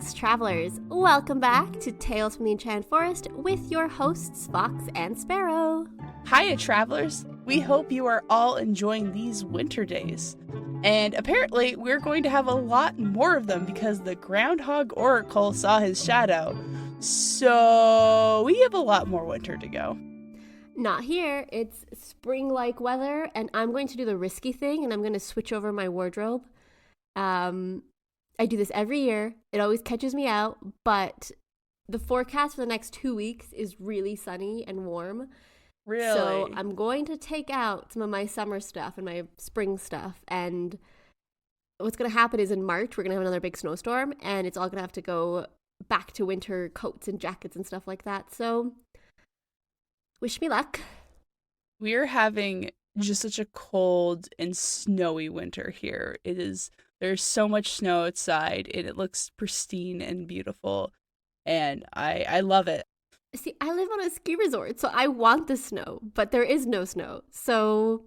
Greetings, travelers! Welcome back to Tales from the Enchanted Forest with your hosts, Fox and Sparrow. Hiya, travelers! We hope you are all enjoying these winter days. And apparently, we're going to have a lot more of them because the Groundhog Oracle saw his shadow. So, we have a lot more winter to go. Not here. It's spring-like weather, and I'm going to do the risky thing, and I'm going to switch over my wardrobe. I do this every year. It always catches me out, but the forecast for the next 2 weeks is really sunny and warm. Really? So I'm going to take out some of my summer stuff and my spring stuff, and what's going to happen is in March, we're going to have another big snowstorm, and it's all going to have to go back to winter coats and jackets and stuff like that. So wish me luck. We're having just such a cold and snowy winter here. There's so much snow outside, and it looks pristine and beautiful, and I love it. See, I live on a ski resort, so I want the snow, but there is no snow. So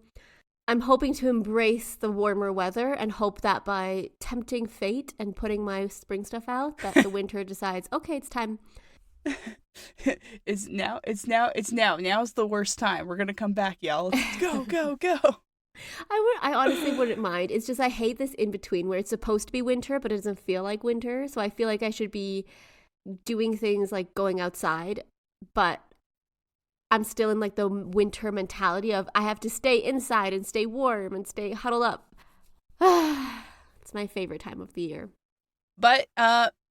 I'm hoping to embrace the warmer weather and hope that by tempting fate and putting my spring stuff out, that the winter decides, okay, it's time. It's now. Now's the worst time. We're gonna come back, y'all. Let's go, go, go. I honestly wouldn't mind. It's just I hate this in between where it's supposed to be winter, but it doesn't feel like winter. So I feel like I should be doing things like going outside, but I'm still in like the winter mentality of I have to stay inside and stay warm and stay huddled up. It's my favorite time of the year. But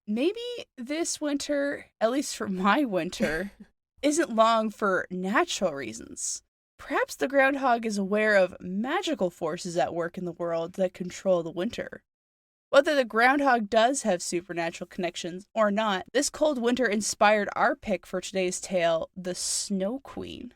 maybe this winter, at least for my winter, isn't long for natural reasons. Perhaps the groundhog is aware of magical forces at work in the world that control the winter. Whether the groundhog does have supernatural connections or not, this cold winter inspired our pick for today's tale, The Snow Queen.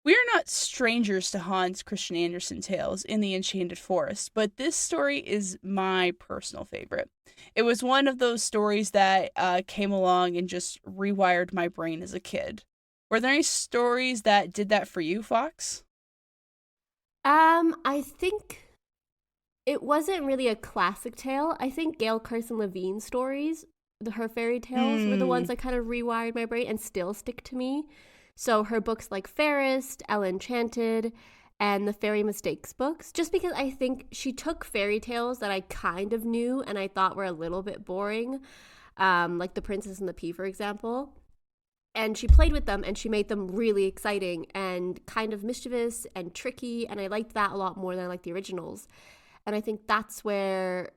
We are not strangers to Hans Christian Andersen tales in the Enchanted Forest, but this story is my personal favorite. It was one of those stories that came along and just rewired my brain as a kid. Were there any stories that did that for you, Fox? I think it wasn't really a classic tale. I think Gail Carson Levine's stories, her fairy tales, were the ones that kind of rewired my brain and still stick to me. So her books like Fairest, Ella Enchanted, and the Fairy Mistakes books, just because I think she took fairy tales that I kind of knew and I thought were a little bit boring, like The Princess and the Pea, for example. And she played with them and she made them really exciting and kind of mischievous and tricky. And I liked that a lot more than I liked the originals. And I think that's where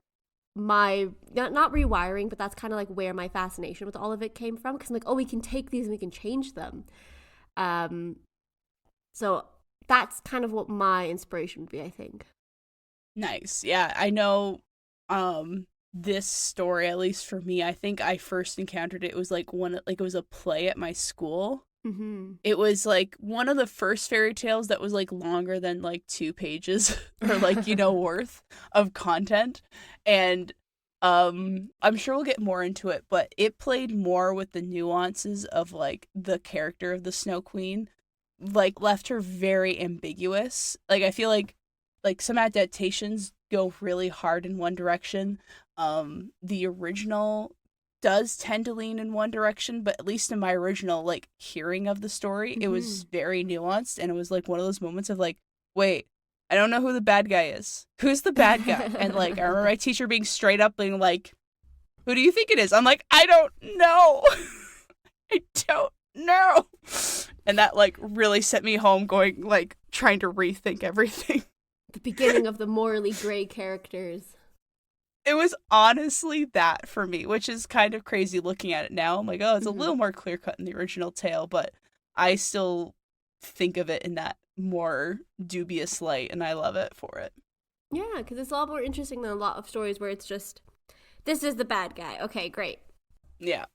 my, not rewiring, but that's kind of like where my fascination with all of it came from. Because I'm like, oh, we can take these and we can change them. So that's kind of what my inspiration would be, I think. Nice. Yeah, I know this story, at least for me, I think I first encountered it, it was like it was a play at my school. Mm-hmm. It was like one of the first fairy tales that was like longer than like 2 pages or like, worth of content. And I'm sure we'll get more into it, but it played more with the nuances of like the character of the Snow Queen, like left her very ambiguous. Like I feel like some adaptations go really hard in one direction. The original does tend to lean in one direction, but at least in my original like hearing of the story, it was very nuanced, and it was like one of those moments of like, wait, I don't know who the bad guy is. Who's the bad guy? And like I remember my teacher being straight up being like, who do you think it is? I'm like, I don't know. I don't know. And that like really sent me home going like trying to rethink everything. The beginning of the morally gray characters. It was honestly that for me, which is kind of crazy looking at it now. I'm like, oh, it's a little more clear-cut in the original tale, but I still think of it in that more dubious light, and I love it for it. Yeah, because it's a lot more interesting than a lot of stories where it's just, this is the bad guy. Okay, great. Yeah,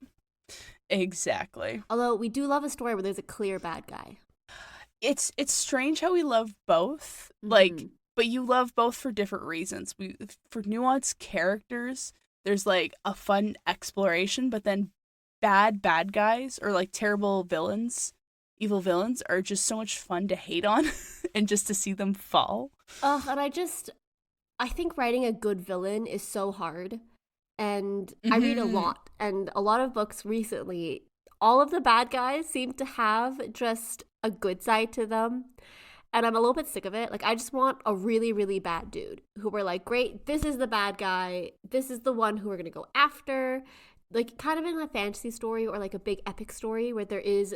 exactly. Although we do love a story where there's a clear bad guy. It's strange how we love both. Like, but you love both for different reasons. For nuanced characters, there's like a fun exploration, but then bad guys or like terrible villains, evil villains are just so much fun to hate on and just to see them fall. And I think writing a good villain is so hard And I read a lot, and a lot of books recently, all of the bad guys seem to have just a good side to them. And I'm a little bit sick of it. Like, I just want a really, really bad dude who we're like, great, this is the bad guy. This is the one who we're going to go after. Like, kind of in a fantasy story or like a big epic story where there is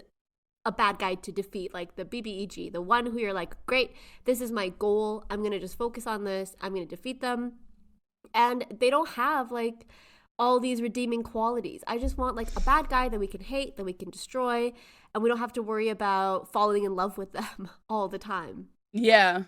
a bad guy to defeat, like the BBEG, the one who you're like, great, this is my goal. I'm going to just focus on this. I'm going to defeat them. And they don't have like all these redeeming qualities. I just want like a bad guy that we can hate, that we can destroy, and we don't have to worry about falling in love with them all the time. Yeah.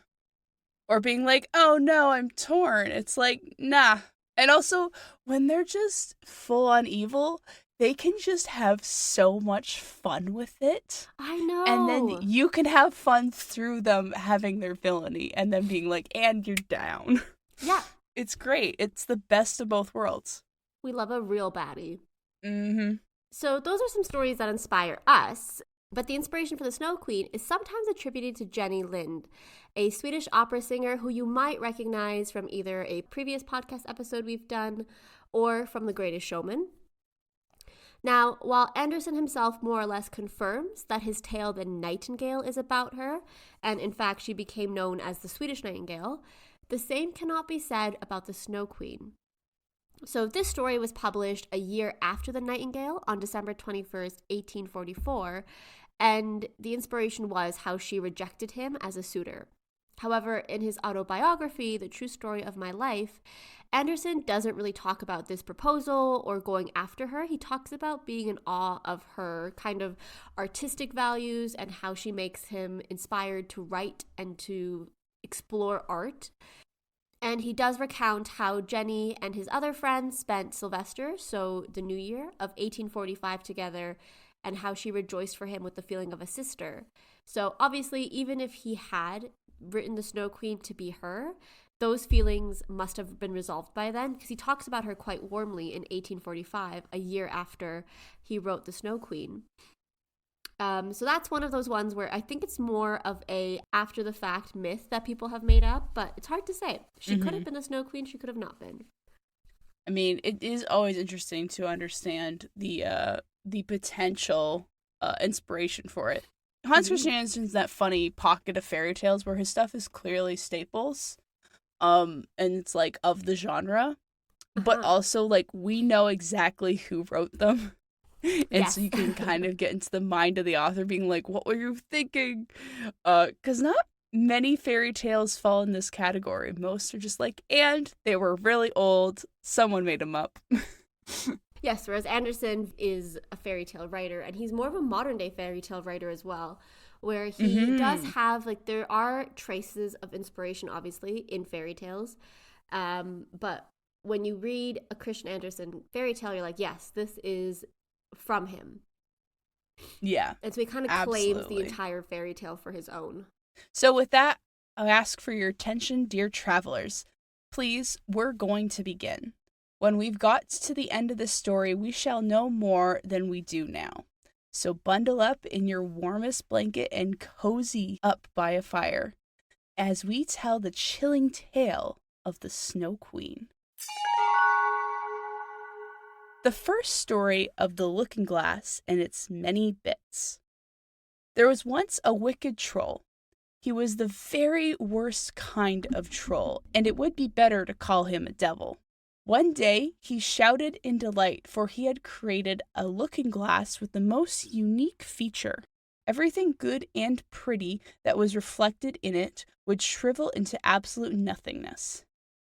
Or being like, oh no, I'm torn. It's like, nah. And also, when they're just full on evil, they can just have so much fun with it. I know. And then you can have fun through them having their villainy and then being like, and you're down. Yeah. It's great. It's the best of both worlds. We love a real baddie. Mm-hmm. So those are some stories that inspire us. But the inspiration for the Snow Queen is sometimes attributed to Jenny Lind, a Swedish opera singer who you might recognize from either a previous podcast episode we've done or from The Greatest Showman. Now, while Andersen himself more or less confirms that his tale The Nightingale is about her, and in fact she became known as the Swedish Nightingale, the same cannot be said about the Snow Queen. So this story was published a year after The Nightingale on December 21st, 1844, and the inspiration was how she rejected him as a suitor. However, in his autobiography, The True Story of My Life, Andersen doesn't really talk about this proposal or going after her. He talks about being in awe of her kind of artistic values and how she makes him inspired to write and to explore art. And he does recount how Jenny and his other friends spent Sylvester, so the New Year of 1845 together, and how she rejoiced for him with the feeling of a sister. So obviously, even if he had written the Snow Queen to be her, those feelings must have been resolved by then, because he talks about her quite warmly in 1845, a year after he wrote the Snow Queen. So that's one of those ones where I think it's more of a after the fact myth that people have made up, but it's hard to say. She could have been the Snow Queen, she could have not been. I mean, it is always interesting to understand the potential inspiration for it. Hans Christian Andersen's that funny pocket of fairy tales where his stuff is clearly staples, and it's like of the genre, but also like we know exactly who wrote them. And so you can kind of get into the mind of the author being like, what were you thinking? Because not many fairy tales fall in this category. Most are just like, and they were really old. Someone made them up. Yes, whereas Andersen is a fairy tale writer, and he's more of a modern day fairy tale writer as well, where he does have, like, there are traces of inspiration, obviously, in fairy tales. But when you read a Christian Andersen fairy tale, you're like, yes, this is from him. Yeah. And so he kind of claims the entire fairy tale for his own. So with that, I'll ask for your attention, dear travelers. Please, we're going to begin. When we've got to the end of this story, we shall know more than we do now. So bundle up in your warmest blanket and cozy up by a fire as we tell the chilling tale of the Snow Queen. The first story of the Looking Glass and its many bits. There was once a wicked troll. He was the very worst kind of troll, and it would be better to call him a devil. One day, he shouted in delight, for he had created a looking glass with the most unique feature. Everything good and pretty that was reflected in it would shrivel into absolute nothingness.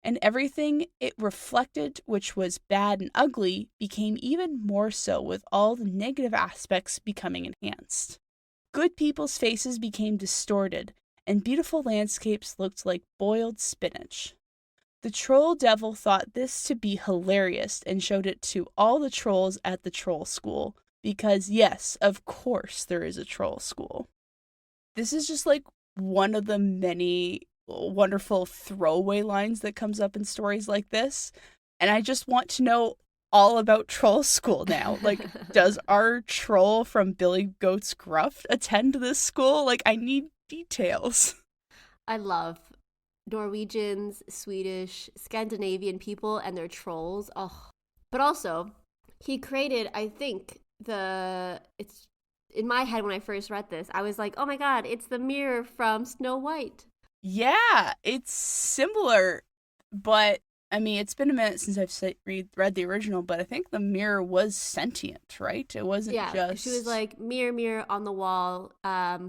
And everything it reflected, which was bad and ugly, became even more so, with all the negative aspects becoming enhanced. Good people's faces became distorted, and beautiful landscapes looked like boiled spinach. The troll devil thought this to be hilarious and showed it to all the trolls at the troll school, because yes, of course there is a troll school. This is just like one of the many wonderful throwaway lines that comes up in stories like this, and I just want to know all about troll school now. Like, does our troll from Billy Goat's Gruff attend this school? Like, I need details. I love Norwegians, Swedish, Scandinavian people and their trolls. Oh, But also, he created, I think, it's in my head when I first read this, I was like, oh my God, it's the mirror from Snow White. Yeah, it's similar, but I mean, it's been a minute since I've read the original, but I think the mirror was sentient, right? It wasn't Yeah, because she was just. like, mirror, mirror on the wall,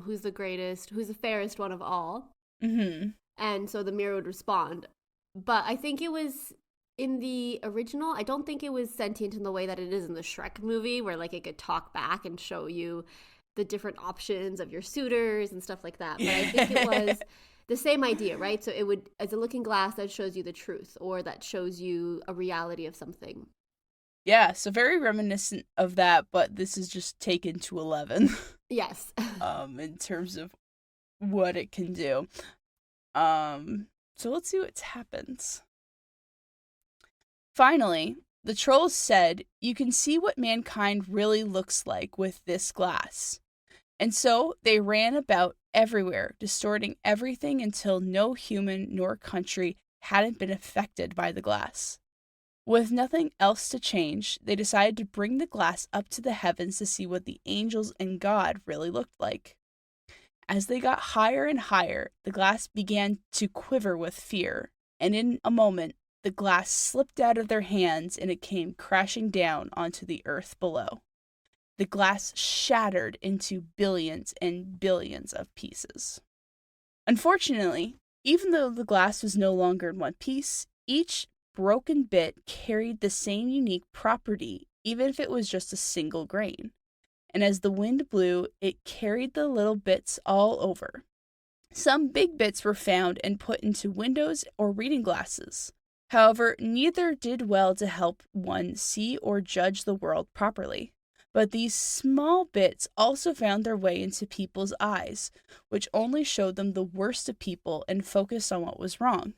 who's the greatest, who's the fairest one of all? Mm-hmm. And so the mirror would respond. But I think it was in the original, I don't think it was sentient in the way that it is in the Shrek movie, where like it could talk back and show you the different options of your suitors and stuff like that. But I think it was the same idea, right? So it would, as a looking glass that shows you the truth or that shows you a reality of something. Yeah, so very reminiscent of that, but this is just taken to 11. Yes. In terms of what it can do. So let's see what happens. Finally, the trolls said, "You can see what mankind really looks like with this glass." And so they ran about everywhere, distorting everything until no human nor country hadn't been affected by the glass. With nothing else to change, they decided to bring the glass up to the heavens to see what the angels and God really looked like. As they got higher and higher, the glass began to quiver with fear, and in a moment, the glass slipped out of their hands and it came crashing down onto the earth below. The glass shattered into billions and billions of pieces. Unfortunately, even though the glass was no longer in one piece, each broken bit carried the same unique property, even if it was just a single grain. And as the wind blew, it carried the little bits all over. Some big bits were found and put into windows or reading glasses. However, neither did well to help one see or judge the world properly. But these small bits also found their way into people's eyes, which only showed them the worst of people and focused on what was wrong.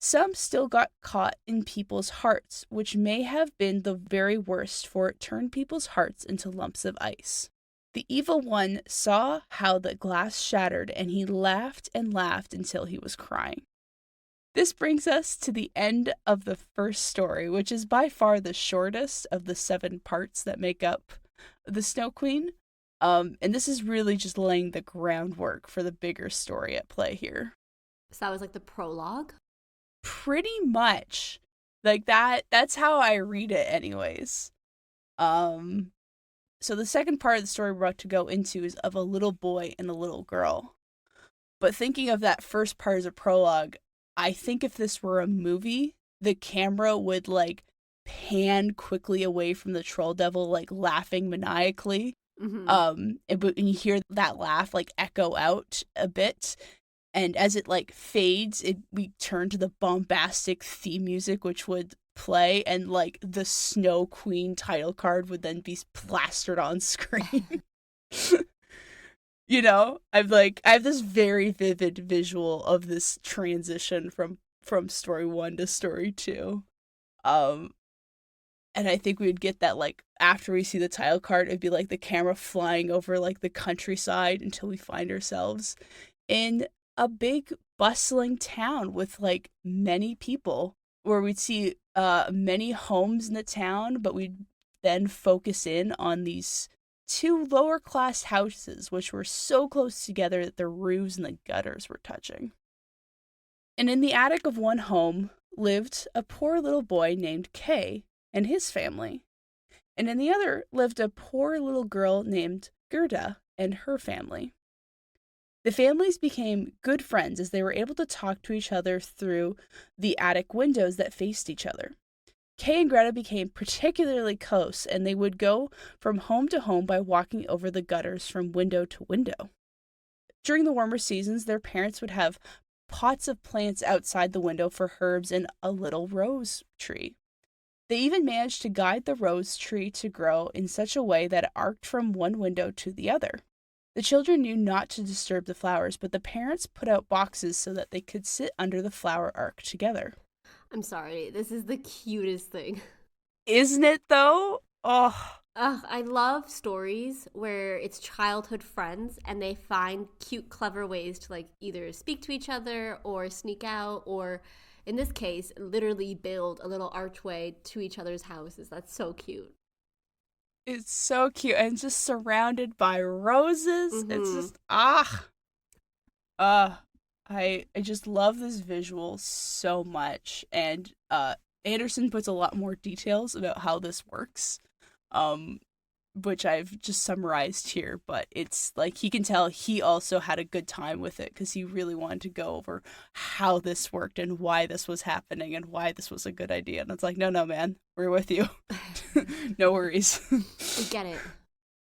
Some still got caught in people's hearts, which may have been the very worst, for it turned people's hearts into lumps of ice. The evil one saw how the glass shattered, and he laughed and laughed until he was crying. This brings us to the end of the first story, which is by far the shortest of the 7 parts that make up the Snow Queen. And this is really just laying the groundwork for the bigger story at play here. So that was like the prologue? Pretty much. Like that's how I read it anyways. So the second part of the story we're about to go into is of a little boy and a little girl. But thinking of that first part as a prologue, I think if this were a movie, the camera would like pan quickly away from the troll devil, like laughing maniacally. Mm-hmm. And you hear that laugh like echo out a bit. And as it like fades, we turn to the bombastic theme music, which would play, and like the Snow Queen title card would then be plastered on screen. You know, I have this very vivid visual of this transition from story 1 to story 2. And I think we would get that like after we see the title card, it'd be like the camera flying over like the countryside until we find ourselves in a big bustling town with like many people, where we'd see many homes in the town, but we'd then focus in on these 2 lower class houses, which were so close together that the roofs and the gutters were touching. And in the attic of one home lived a poor little boy named Kay and his family. And in the other lived a poor little girl named Gerda and her family. The families became good friends as they were able to talk to each other through the attic windows that faced each other. Kay and Greta became particularly close, and they would go from home to home by walking over the gutters from window to window. During the warmer seasons, their parents would have pots of plants outside the window for herbs and a little rose tree. They even managed to guide the rose tree to grow in such a way that it arced from one window to the other. The children knew not to disturb the flowers, but the parents put out boxes so that they could sit under the flower arc together. I'm sorry, this is the cutest thing. Isn't it, though? Oh, Ugh, I love stories where it's childhood friends and they find cute, clever ways to like either speak to each other or sneak out, or in this case, literally build a little archway to each other's houses. That's so cute. It's so cute and just surrounded by roses. It's Mm-hmm. just uh I just love this visual so much, and Anderson puts a lot more details about how this works. Um which I've just summarized here, but it's like he can tell he also had a good time with it because he really wanted to go over how this worked and why this was happening and why this was a good idea. And it's like, no, no, man, we're with you. No worries. We get it.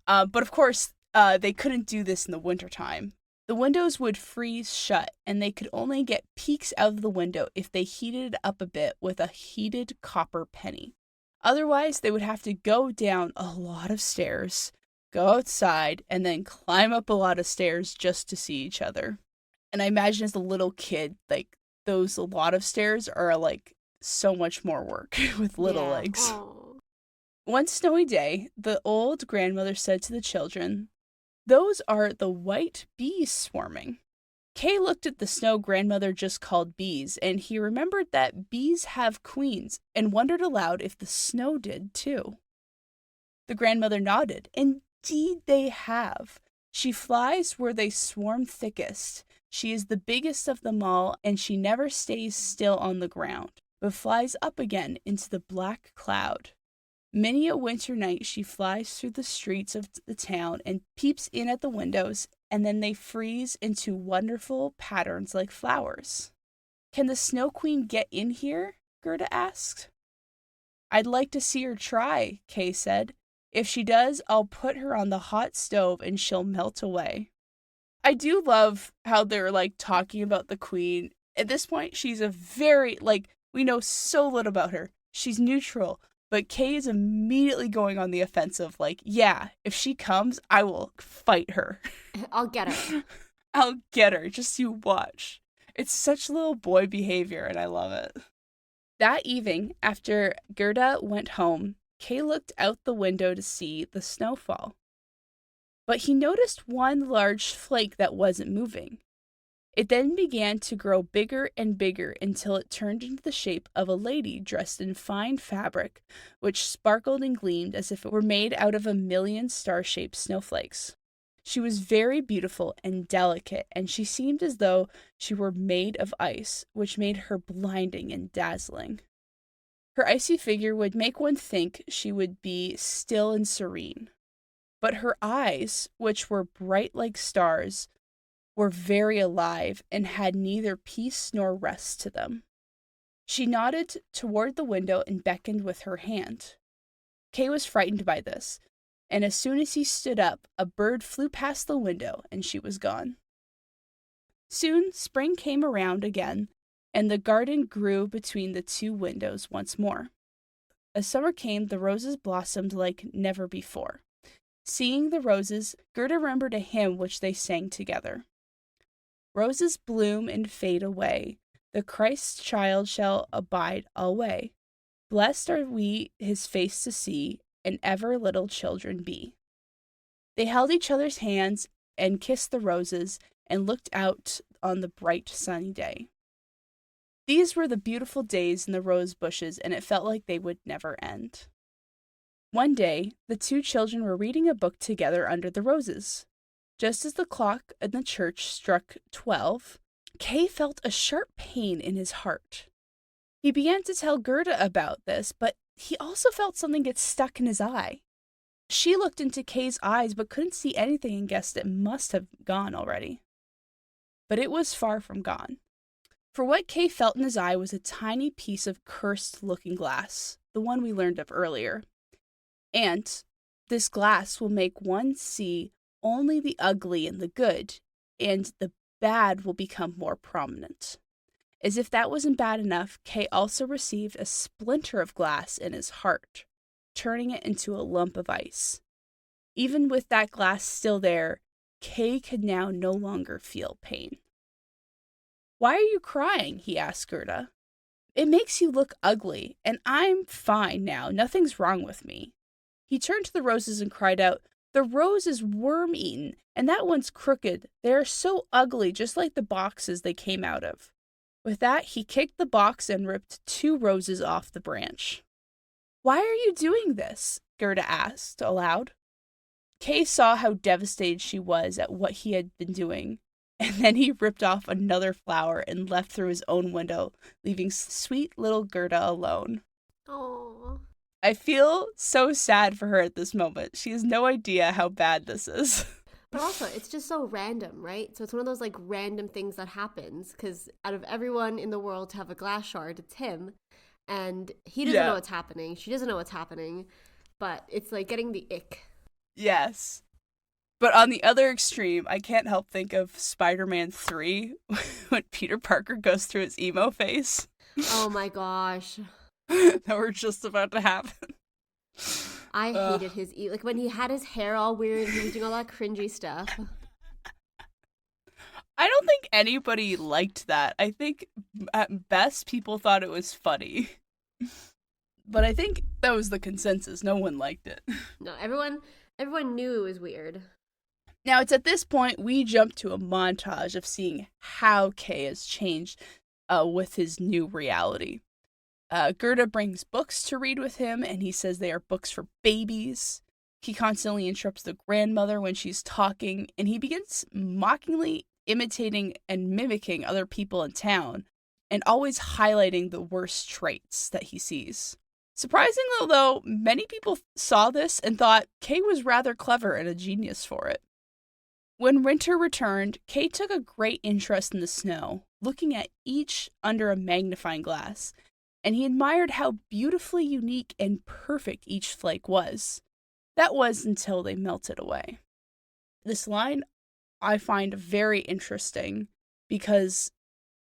But of course, they couldn't do this in the wintertime. The windows would freeze shut, and they could only get peeks out of the window if they heated it up a bit with a heated copper penny. Otherwise, they would have to go down a lot of stairs, go outside, and then climb up a lot of stairs just to see each other. And I imagine as a little kid, like, those a lot of stairs are like so much more work with little Yeah. legs. Oh. One snowy day, the old grandmother said to the children, "Those are the white bees swarming." Kay looked at the snow grandmother just called bees, and he remembered that bees have queens and wondered aloud if the snow did too. The grandmother nodded. Indeed, they have. She flies where they swarm thickest. She is the biggest of them all, and she never stays still on the ground, but flies up again into the black cloud. Many a winter night she flies through the streets of the town and peeps in at the windows, and then they freeze into wonderful patterns like flowers. "Can the Snow Queen get in here?" Gerda asked. "I'd like to see her try," Kay said. "If she does, I'll put her on the hot stove and she'll melt away." I do love how they're like talking about the queen. At this point, she's a very, like, we know so little about her. She's neutral, but Kay is immediately going on the offensive. Like, yeah, if she comes, I will fight her. I'll get her. I'll get her. Just you watch. It's such little boy behavior, and I love it. That evening, after Gerda went home, Kay looked out the window to see the snowfall. But he noticed one large flake that wasn't moving. It then began to grow bigger and bigger until it turned into the shape of a lady dressed in fine fabric, which sparkled and gleamed as if it were made out of 1,000,000 star-shaped snowflakes. She was very beautiful and delicate, and she seemed as though she were made of ice, which made her blinding and dazzling. Her icy figure would make one think she would be still and serene. But her eyes, which were bright like stars, were very alive and had neither peace nor rest to them. She nodded toward the window and beckoned with her hand. Kay was frightened by this, and as soon as he stood up, a bird flew past the window and she was gone. Soon spring came around again, and the garden grew between the two windows once more. As summer came, the roses blossomed like never before. Seeing the roses, Gerda remembered a hymn which they sang together. "Roses bloom and fade away. The Christ child shall abide alway. Blessed are we his face to see, and ever little children be." They held each other's hands and kissed the roses and looked out on the bright sunny day. These were the beautiful days in the rose bushes, and it felt like they would never end. One day, the two children were reading a book together under the roses. Just as the clock in the church struck 12, Kay felt a sharp pain in his heart. He began to tell Gerda about this, but he also felt something get stuck in his eye. She looked into Kay's eyes but couldn't see anything and guessed it must have gone already. But it was far from gone. For what Kay felt in his eye was a tiny piece of cursed looking glass, the one we learned of earlier. And this glass will make one see only the ugly and the good, and the bad will become more prominent. As if that wasn't bad enough, Kay also received a splinter of glass in his heart, turning it into a lump of ice. Even with that glass still there, Kay could now no longer feel pain. "Why are you crying?" he asked Gerda. "It makes you look ugly, and I'm fine now. Nothing's wrong with me." He turned to the roses and cried out, "The rose is worm-eaten, and that one's crooked. They are so ugly, just like the boxes they came out of." With that, he kicked the box and ripped 2 roses off the branch. "Why are you doing this?" Gerda asked aloud. Kay saw how devastated she was at what he had been doing, and then he ripped off another flower and left through his own window, leaving sweet little Gerda alone. Oh. I feel so sad for her at this moment. She has no idea how bad this is. But also, it's just so random, right? So it's one of those like random things that happens because out of everyone in the world to have a glass shard, it's him. And he doesn't know what's happening. She doesn't know what's happening. But it's like getting the ick. Yes. But on the other extreme, I can't help think of Spider-Man 3 when Peter Parker goes through his emo phase. Oh my gosh. That we're just about to happen. I hated his like when he had his hair all weird and he was doing all that cringy stuff. I don't think anybody liked that. I think at best people thought it was funny. But I think that was the consensus. No one liked it. No, everyone knew it was weird. Now it's at this point we jump to a montage of seeing how Kay has changed with his new reality. Gerda brings books to read with him, and he says they are books for babies. He constantly interrupts the grandmother when she's talking, and he begins mockingly imitating and mimicking other people in town, and always highlighting the worst traits that he sees. Surprisingly, though, many people saw this and thought Kay was rather clever and a genius for it. When winter returned, Kay took a great interest in the snow, looking at each under a magnifying glass, and he admired how beautifully unique and perfect each flake was. That was until they melted away. This line I find very interesting because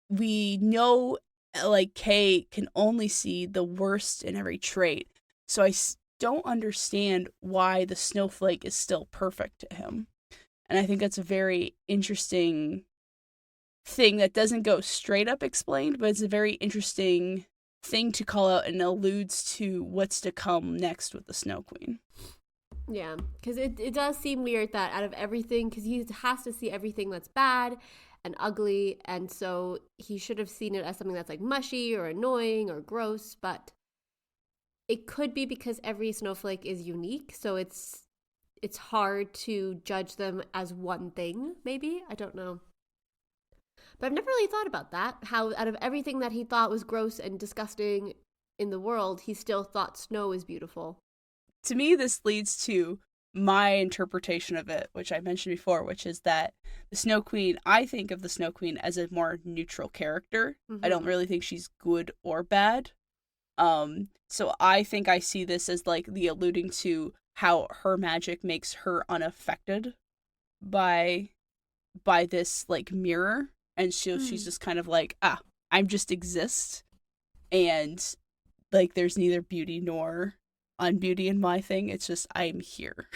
we know like Kay can only see the worst in every trait. So I don't understand why the snowflake is still perfect to him. And I think that's a very interesting thing that doesn't go straight up explained, but it's a very interesting thing to call out and alludes to what's to come next with the Snow Queen. Yeah, because it does seem weird that out of everything, because he has to see everything that's bad and ugly, and so he should have seen it as something that's like mushy or annoying or gross, but it could be because every snowflake is unique, so it's hard to judge them as one thing, maybe? I don't know. But I've never really thought about that, how out of everything that he thought was gross and disgusting in the world, he still thought snow is beautiful. To me, this leads to my interpretation of it, which I mentioned before, which is that the Snow Queen, I think of the Snow Queen as a more neutral character. Mm-hmm. I don't really think she's good or bad. So I think I see this as like the alluding to how her magic makes her unaffected by this like mirror. And she's just kind of like, I'm just exist. And like there's neither beauty nor unbeauty in my thing. It's just I'm here.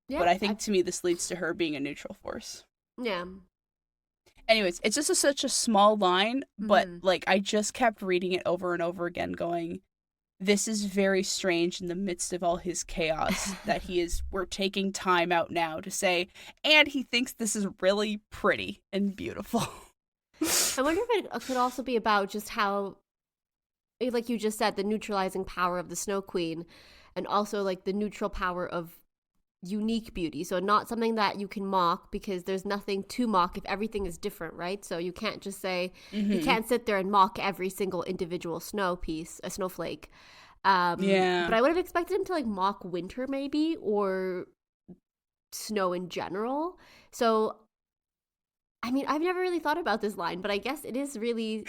Yeah, but I think to me this leads to her being a neutral force. Yeah. Anyways, it's just such a small line, but like I just kept reading it over and over again going, this is very strange in the midst of all his chaos that we're taking time out now to say, and he thinks this is really pretty and beautiful. I wonder if it could also be about just how, like you just said, the neutralizing power of the Snow Queen, and also like the neutral power of unique beauty. So not something that you can mock because there's nothing to mock if everything is different, right? So you can't just say, you can't sit there and mock every single individual snowflake. Yeah. But I would have expected him to like mock winter maybe, or snow in general. So, I mean, I've never really thought about this line, but I guess it is really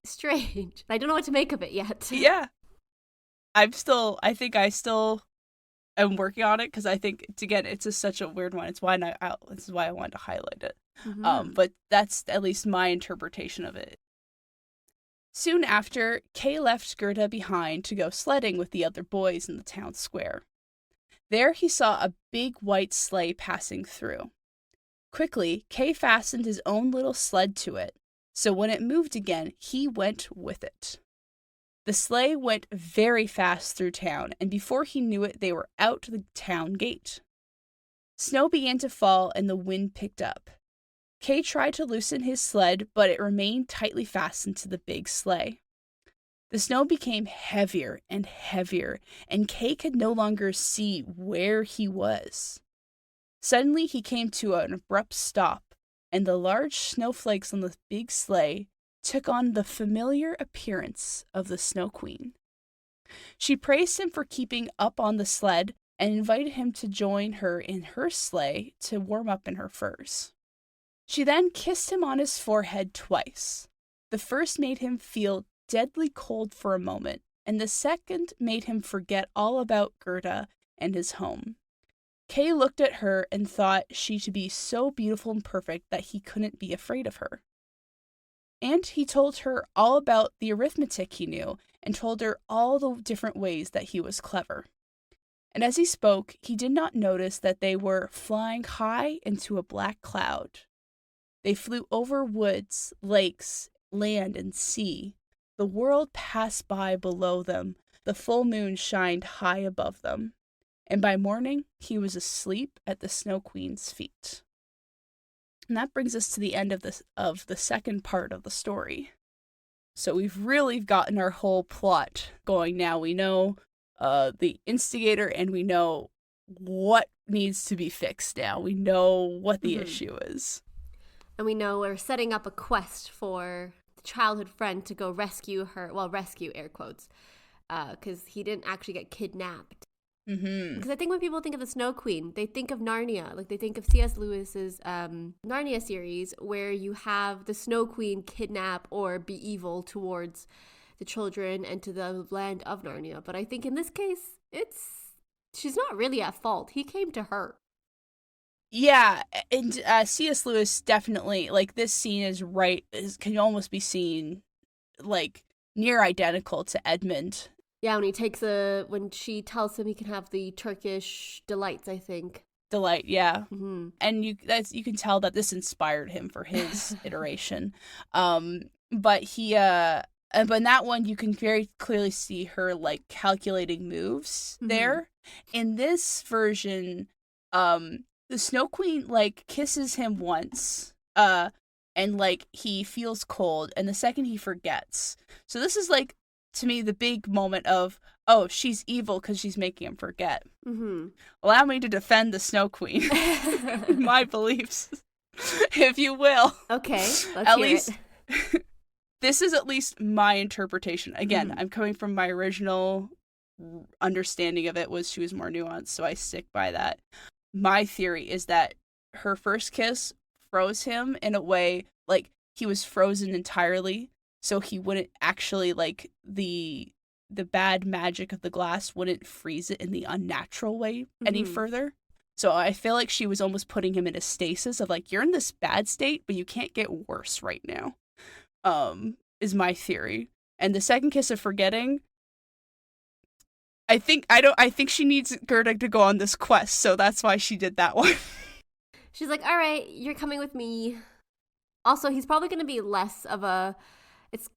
strange. I don't know what to make of it yet. Yeah. I think I still am working on it because I think, again, it's such a weird one. It's why this is why I wanted to highlight it. But that's at least my interpretation of it. Soon after, Kay left Gerda behind to go sledding with the other boys in the town square. There he saw a big white sleigh passing through. Quickly, Kay fastened his own little sled to it, so when it moved again, he went with it. The sleigh went very fast through town, and before he knew it, they were out the town gate. Snow began to fall, and the wind picked up. Kay tried to loosen his sled, but it remained tightly fastened to the big sleigh. The snow became heavier and heavier, and Kay could no longer see where he was. Suddenly, he came to an abrupt stop, and the large snowflakes on the big sleigh took on the familiar appearance of the Snow Queen. She praised him for keeping up on the sled and invited him to join her in her sleigh to warm up in her furs. She then kissed him on his forehead twice. The first made him feel deadly cold for a moment, and the second made him forget all about Gerda and his home. Kay looked at her and thought she to be so beautiful and perfect that he couldn't be afraid of her. And he told her all about the arithmetic he knew, and told her all the different ways that he was clever. And as he spoke, he did not notice that they were flying high into a black cloud. They flew over woods, lakes, land, and sea. The world passed by below them. The full moon shined high above them. And by morning, he was asleep at the Snow Queen's feet. And that brings us to the end of the second part of the story. So we've really gotten our whole plot going now. We know the instigator, and we know what needs to be fixed now. We know what the issue is. And we know we're setting up a quest for the childhood friend to go rescue her. Well, rescue, air quotes. Because he didn't actually get kidnapped. Because I think when people think of the Snow Queen, they think of Narnia. Like, they think of C.S. Lewis's Narnia series, where you have the Snow Queen kidnap or be evil towards the children and to the land of Narnia. But I think in this case, she's not really at fault. He came to her. Yeah, and C.S. Lewis definitely, like, this scene can almost be seen, like, near identical to Edmund. Yeah, when she tells him he can have the Turkish delights, I think. Delight, yeah. And you can tell that this inspired him for his iteration. But in that one, you can very clearly see her, like, calculating moves there. In this version, the Snow Queen, like, kisses him once, and, like, he feels cold, and the second he forgets. So this is, like, to me, the big moment of, oh, she's evil because she's making him forget. Allow me to defend the Snow Queen. My beliefs, if you will. Okay, let's hear it. This is at least my interpretation. Again, I'm coming from my original understanding of it was she was more nuanced, so I stick by that. My theory is that her first kiss froze him in a way, like, he was frozen entirely. So he wouldn't actually, like, the bad magic of the glass wouldn't freeze it in the unnatural way any further. So I feel like she was almost putting him in a stasis of, like, you're in this bad state, but you can't get worse right now, is my theory. And the second kiss of forgetting, I think she needs Gerda to go on this quest, so that's why she did that one. She's like, all right, you're coming with me. Also, he's probably going to be less of a... It's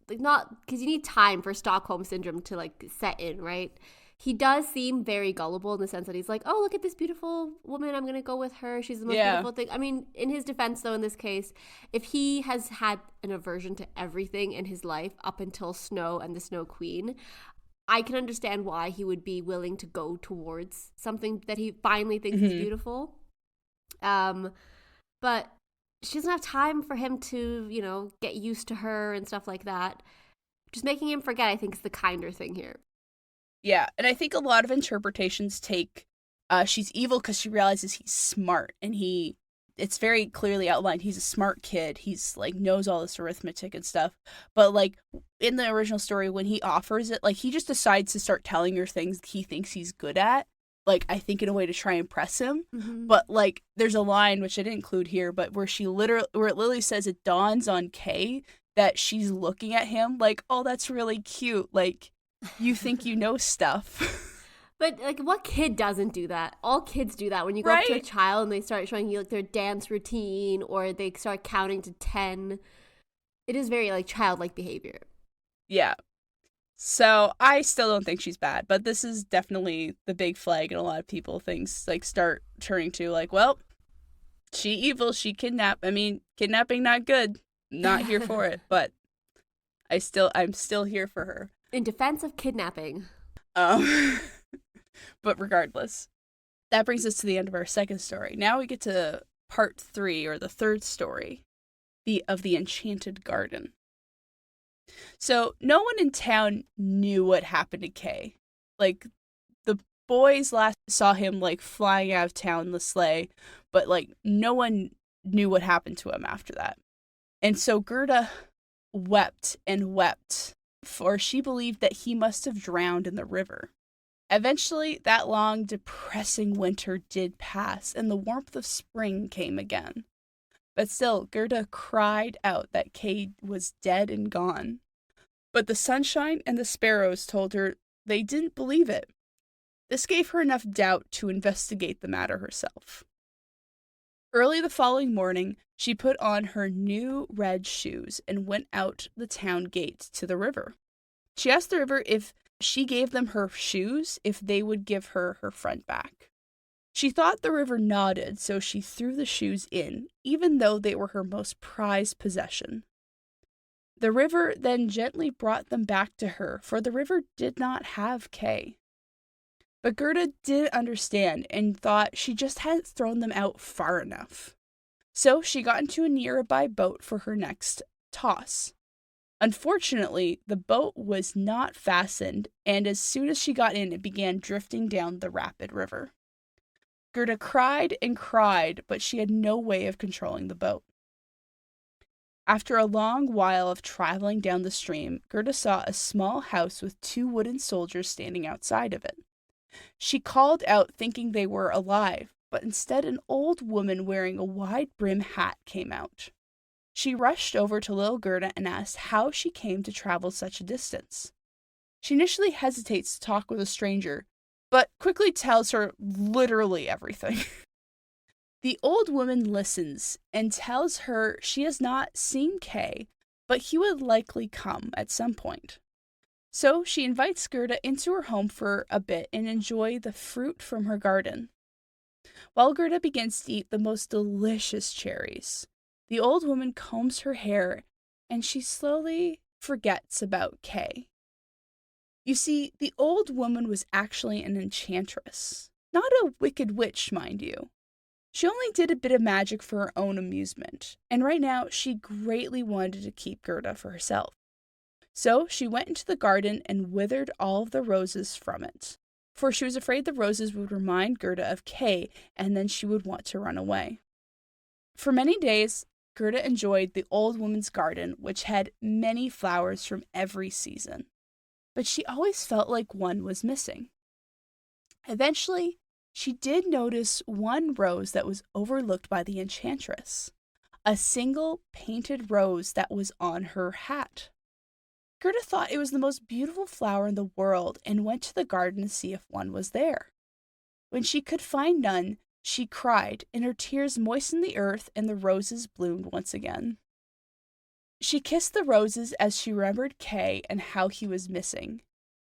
like not because you need time for Stockholm syndrome to, like, set in, right? He does seem very gullible in the sense that he's like, oh, look at this beautiful woman, I'm gonna go with her, she's the most beautiful thing. I mean, in his defense, though, in this case, if he has had an aversion to everything in his life up until Snow and the Snow Queen, I can understand why he would be willing to go towards something that he finally thinks is beautiful. But she doesn't have time for him to, you know, get used to her and stuff like that. Just making him forget, I think, is the kinder thing here. Yeah, and I think a lot of interpretations take she's evil because she realizes he's smart, and it's very clearly outlined he's a smart kid. He's, like, knows all this arithmetic and stuff. But, like, in the original story, when he offers it, like, he just decides to start telling her things he thinks he's good at. Like, I think in a way to try and impress him. But, like, there's a line, which I didn't include here, but where it literally says it dawns on Kay that she's looking at him like, oh, that's really cute. Like, you think you know stuff. But, like, what kid doesn't do that? All kids do that. When you go up to a child and they start showing you, like, their dance routine or they start counting to 10, it is very, like, childlike behavior. Yeah. So I still don't think she's bad, but this is definitely the big flag in a lot of people things like start turning to like, well, she evil, she kidnap. I mean, kidnapping not good. Not here for it, but I'm still here for her. In defense of kidnapping. Um but regardless, that brings us to the end of our second story. Now we get to part 3, or the third story, the Enchanted Garden. So no one in town knew what happened to Kay. Like, the boys last saw him like flying out of town in the sleigh, but like no one knew what happened to him after that. And so Gerda wept and wept, for she believed that he must have drowned in the river. Eventually, that long, depressing winter did pass, and the warmth of spring came again. But still, Gerda cried out that Kay was dead and gone. But the sunshine and the sparrows told her they didn't believe it. This gave her enough doubt to investigate the matter herself. Early the following morning, she put on her new red shoes and went out the town gate to the river. She asked the river if she gave them her shoes, if they would give her her friend back. She thought the river nodded, so she threw the shoes in, even though they were her most prized possession. The river then gently brought them back to her, for the river did not have Kay. But Gerda didn't understand and thought she just hadn't thrown them out far enough. So she got into a nearby boat for her next toss. Unfortunately, the boat was not fastened, and as soon as she got in, it began drifting down the rapid river. Gerda cried and cried, but she had no way of controlling the boat. After a long while of traveling down the stream, Gerda saw a small house with 2 wooden soldiers standing outside of it. She called out thinking they were alive, but instead an old woman wearing a wide brim hat came out. She rushed over to little Gerda and asked how she came to travel such a distance. She initially hesitates to talk with a stranger, but quickly tells her literally everything. The old woman listens and tells her she has not seen Kay, but he would likely come at some point. So she invites Gerda into her home for a bit and enjoy the fruit from her garden. While Gerda begins to eat the most delicious cherries, the old woman combs her hair and she slowly forgets about Kay. You see, the old woman was actually an enchantress, not a wicked witch, mind you. She only did a bit of magic for her own amusement, and right now she greatly wanted to keep Gerda for herself. So she went into the garden and withered all of the roses from it, for she was afraid the roses would remind Gerda of Kay, and then she would want to run away. For many days, Gerda enjoyed the old woman's garden, which had many flowers from every season, but she always felt like one was missing. Eventually, she did notice one rose that was overlooked by the enchantress, a single painted rose that was on her hat. Gerda thought it was the most beautiful flower in the world and went to the garden to see if one was there. When she could find none, she cried, and her tears moistened the earth and the roses bloomed once again. She kissed the roses as she remembered Kay and how he was missing.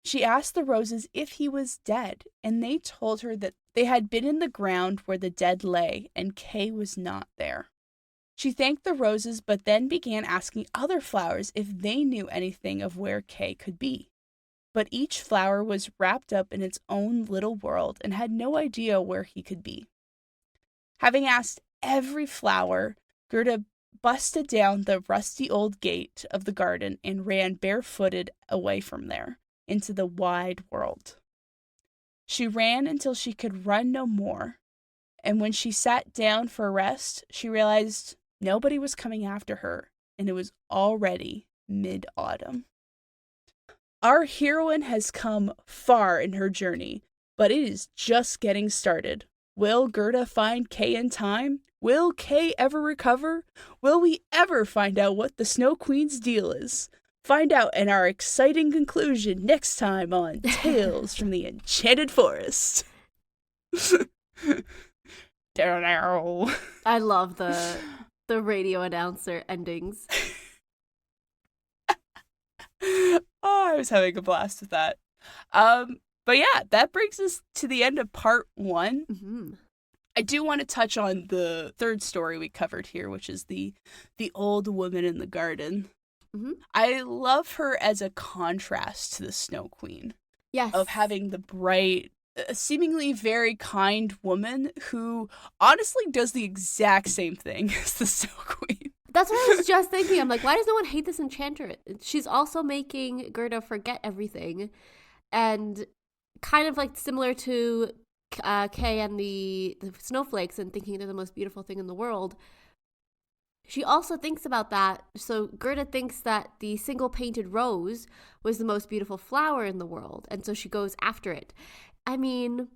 She asked the roses if he was dead, and they told her that they had been in the ground where the dead lay, and Kay was not there. She thanked the roses, but then began asking other flowers if they knew anything of where Kay could be. But each flower was wrapped up in its own little world and had no idea where he could be. Having asked every flower, Gerda busted down the rusty old gate of the garden and ran barefooted away from there into the wide world. She ran until she could run no more, and when she sat down for a rest, she realized nobody was coming after her, and it was already mid-autumn. Our heroine has come far in her journey, but it is just getting started. Will Gerda find Kay in time? Will Kay ever recover? Will we ever find out what the Snow Queen's deal is? Find out in our exciting conclusion next time on Tales from the Enchanted Forest. I love the radio announcer endings. Oh, was having a blast with that. But yeah, that brings us to the end of part 1. Mm-hmm. I do want to touch on the third story we covered here, which is the old woman in the garden. Mm-hmm. I love her as a contrast to the Snow Queen. Yes. Of having the bright, seemingly very kind woman who honestly does the exact same thing as the Snow Queen. That's what I was just thinking. I'm like, why does no one hate this enchanter? She's also making Gerda forget everything. And kind of like similar to Kay and the snowflakes and thinking they're the most beautiful thing in the world. She also thinks about that. So Gerda thinks that the single painted rose was the most beautiful flower in the world. And so she goes after it. I mean,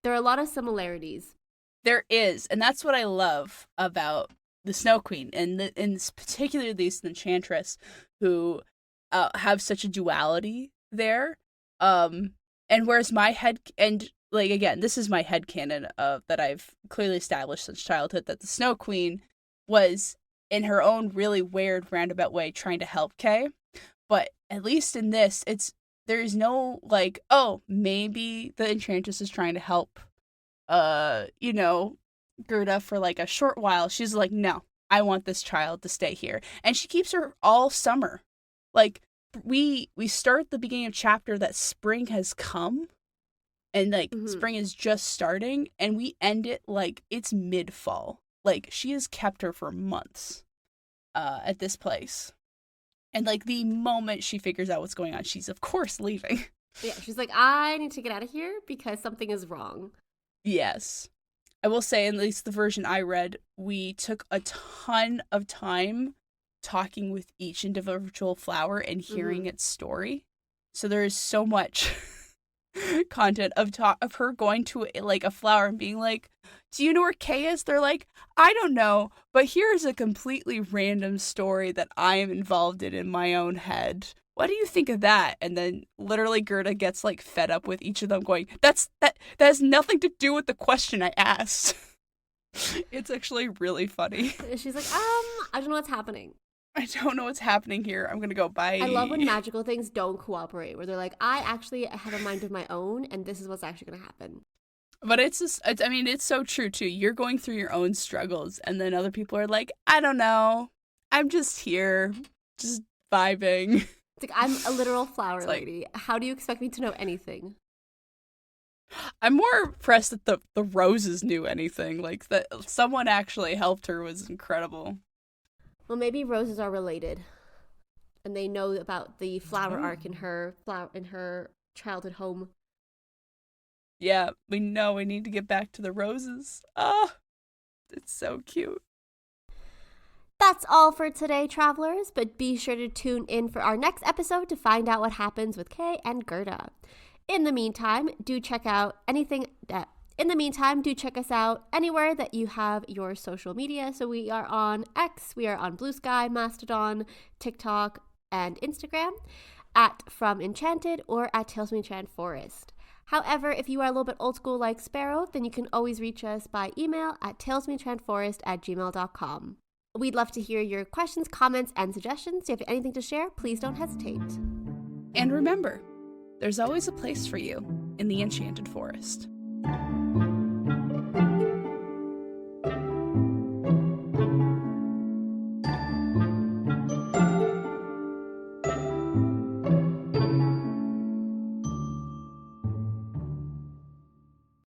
there are a lot of similarities. There is. And that's what I love about the Snow Queen. And particularly the Enchantress, who have such a duality there. And whereas my head, and like, again, this is my headcanon that I've clearly established since childhood, that the Snow Queen was in her own really weird roundabout way trying to help Kay. But at least in this, there's no like, oh, maybe the Enchantress is trying to help Gerda for like a short while. She's like, no, I want this child to stay here. And she keeps her all summer. Like, we start the beginning of chapter that spring has come and like spring is just starting, and we end it like it's mid-fall. Like, she has kept her for months at this place. And like the moment she figures out what's going on, she's of course leaving. Yeah, she's like, I need to get out of here because something is wrong. Yes. I will say, at least the version I read, we took a ton of time talking with each individual flower and hearing its story. So there is so much content of her going to like a flower and being like, do you know where Kay is? They're like, I don't know, but here's a completely random story that I am involved in my own head. What do you think of that? And then literally Gerda gets like fed up with each of them going, that has nothing to do with the question I asked. It's actually really funny. She's like, I don't know what's happening. I don't know what's happening here. I'm gonna go bye. I love when magical things don't cooperate, where they're like, I actually have a mind of my own, and this is what's actually gonna happen. But it's so true too. You're going through your own struggles, and then other people are like, I don't know, I'm just here, just vibing. It's like, I'm a literal flower lady. How do you expect me to know anything? I'm more impressed that the roses knew anything. Like, that someone actually helped her was incredible. Well, maybe roses are related, and they know about the flower arc in her childhood home. Yeah, we know we need to get back to the roses. Ah, it's so cute. That's all for today, travelers, but be sure to tune in for our next episode to find out what happens with Kay and Gerda. In the meantime, do check us out anywhere that you have your social media. So we are on X, we are on Bluesky, Mastodon, TikTok, and Instagram at From Enchanted or at Tales from Enchanted Forest. However, if you are a little bit old school like Sparrow, then you can always reach us by email at talesfromenchantedforest@gmail.com. We'd love to hear your questions, comments, and suggestions. If you have anything to share, please don't hesitate. And remember, there's always a place for you in the Enchanted Forest.